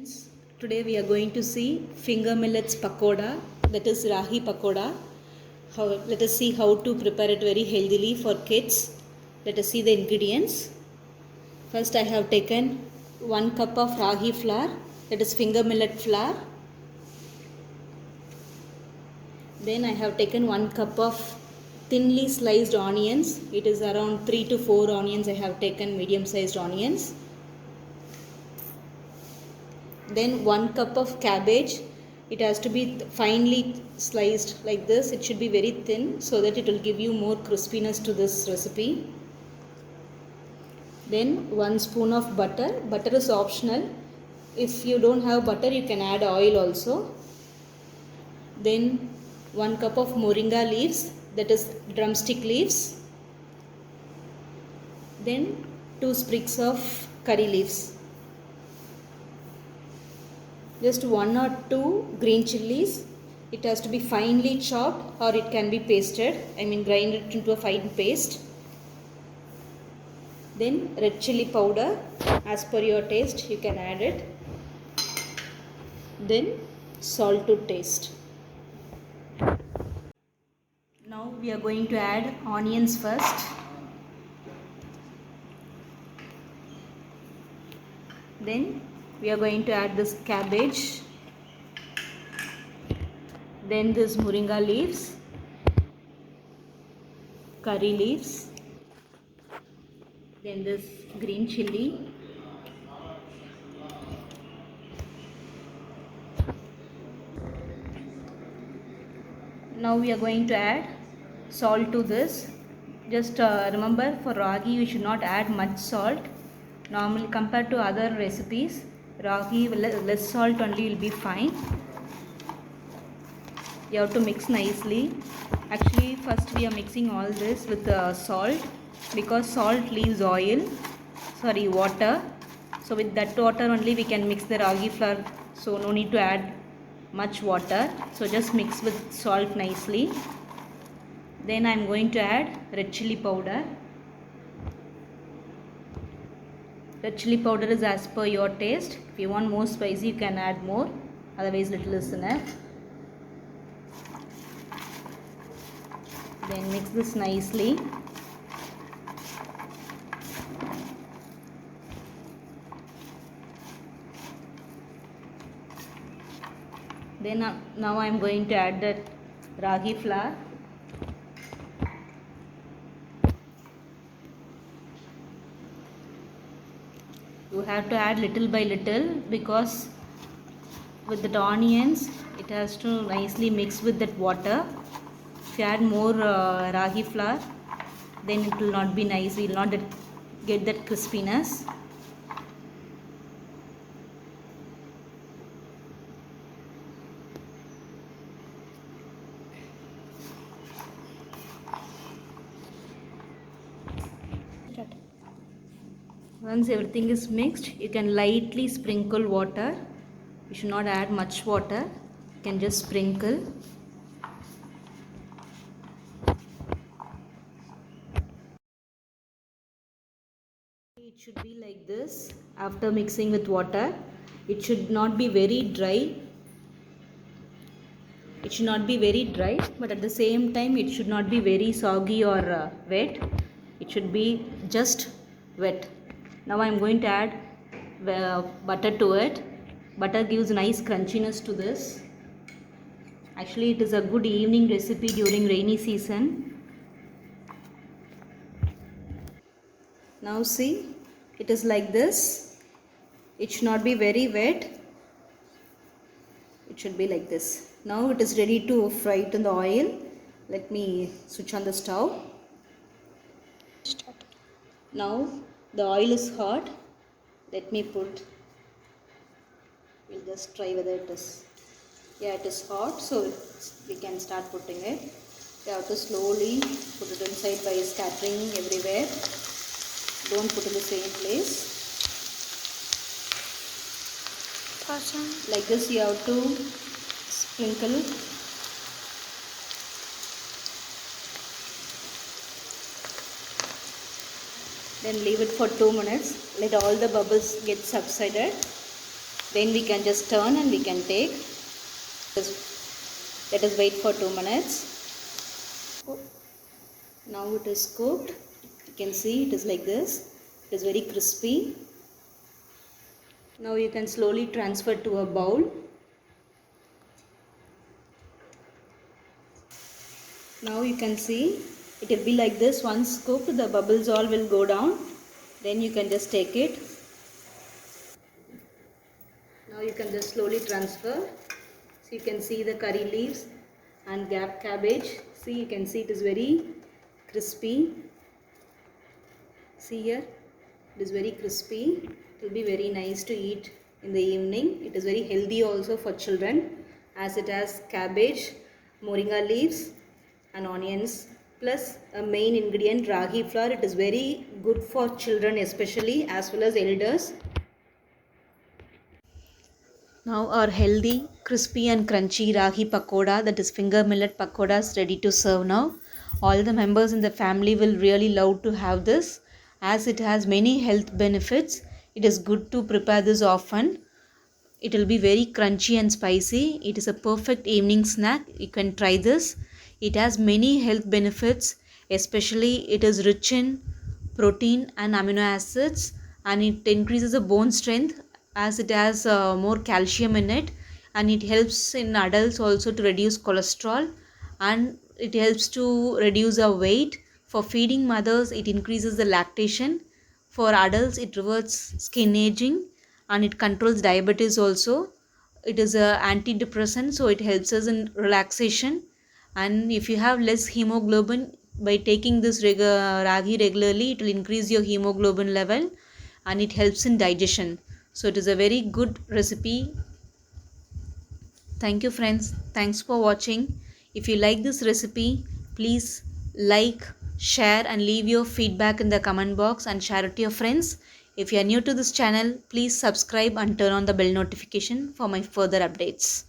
Friends, today we are going to see finger millets pakoda, that is rahi pakoda. Let us see how to prepare it very healthily for kids. Let us see the ingredients. First I have taken 1 cup of rahi flour, that is finger millet flour. Then I have taken 1 cup of thinly sliced onions. It is around 3 to 4 onions I have taken, medium sized onions. Then 1 cup of cabbage. It has to be finely sliced like this. It should be very thin so that it will give you more crispiness to this recipe. Then 1 spoon of butter. Butter is optional. If you don't have butter, you can add oil also. Then 1 cup of moringa leaves, that is drumstick leaves. Then 2 sprigs of curry leaves. Just 1 or 2 green chilies. It has to be finely chopped or it can be pasted. Grind it into a fine paste. Then red chili powder, as per your taste you can add it. Then salt to taste. Now we are going to add onions first. Then we are going to add this cabbage. Then this moringa leaves, curry leaves, then this green chili, now we are going to add salt to this. Just remember, for ragi you should not add much salt. Normally compared to other recipes, ragi less salt only will be fine. You have to mix nicely. Actually first we are mixing all this with salt, because salt leaves water. So with that water only we can mix the ragi flour, so no need to add much water. So just mix with salt nicely. Then I am going to add red chili powder. Red chili powder is as per your taste. If you want more spicy you can add more, otherwise little is enough. Then mix this nicely. Then now I am going to add that ragi flour. You have to add little by little, because with the onions it has to nicely mix with that water. If you add more ragi flour, then it will not be nice. We will not get that crispiness. Once everything is mixed, you can lightly sprinkle water. You should not add much water. You can just sprinkle. It should be like this after mixing with water. It should not be very dry. It should not be very dry, but at the same time it should not be very soggy or wet. It should be just wet. Now I am going to add butter to it. Butter gives nice crunchiness to this. Actually it is a good evening recipe during rainy season. Now see, it is like this. It should not be very wet. It should be like this. Now it is ready to fry it in the oil. Let me switch on the stove. Now the oil is hot. Let me put. We'll just try whether it is. Yeah, it is hot, so we can start putting it. You have to slowly put it inside by scattering everywhere. Don't put in the same place. Like this you have to sprinkle. Then leave it for 2 minutes. Let all the bubbles get subsided. Then we can just turn and we can take. Let us wait for 2 minutes. Now it is cooked. You can see it is like this. It is very crispy. Now you can slowly transfer to a bowl. Now you can see it will be like this. Once cooked, the bubbles all will go down. Then you can just take it. Now you can just slowly transfer. So you can see the curry leaves and cabbage. See, you can see it is very crispy. See here, it is very crispy. It will be very nice to eat in the evening. It is very healthy also for children, as it has cabbage, moringa leaves and onions, plus a main ingredient ragi flour. It is very good for children especially, as well as elders. Now our healthy, crispy and crunchy ragi pakoda, that is finger millet pakoda, is ready to serve now. All the members in the family will really love to have this, as it has many health benefits. It is good to prepare this often. It will be very crunchy and spicy. It is a perfect evening snack. You can try this. It has many health benefits, especially it is rich in protein and amino acids, and it increases the bone strength, as it has more calcium in it, and it helps in adults also to reduce cholesterol, and it helps to reduce our weight. For feeding mothers, it increases the lactation. For adults, it reverts skin aging, and it controls diabetes also. It is a antidepressant, so it helps us in relaxation. And if you have less hemoglobin, by taking this ragi regularly, it will increase your hemoglobin level, and it helps in digestion. So it is a very good recipe. Thank you friends. Thanks for watching. If you like this recipe, please like, share and leave your feedback in the comment box and share it to your friends. If you are new to this channel, please subscribe and turn on the bell notification for my further updates.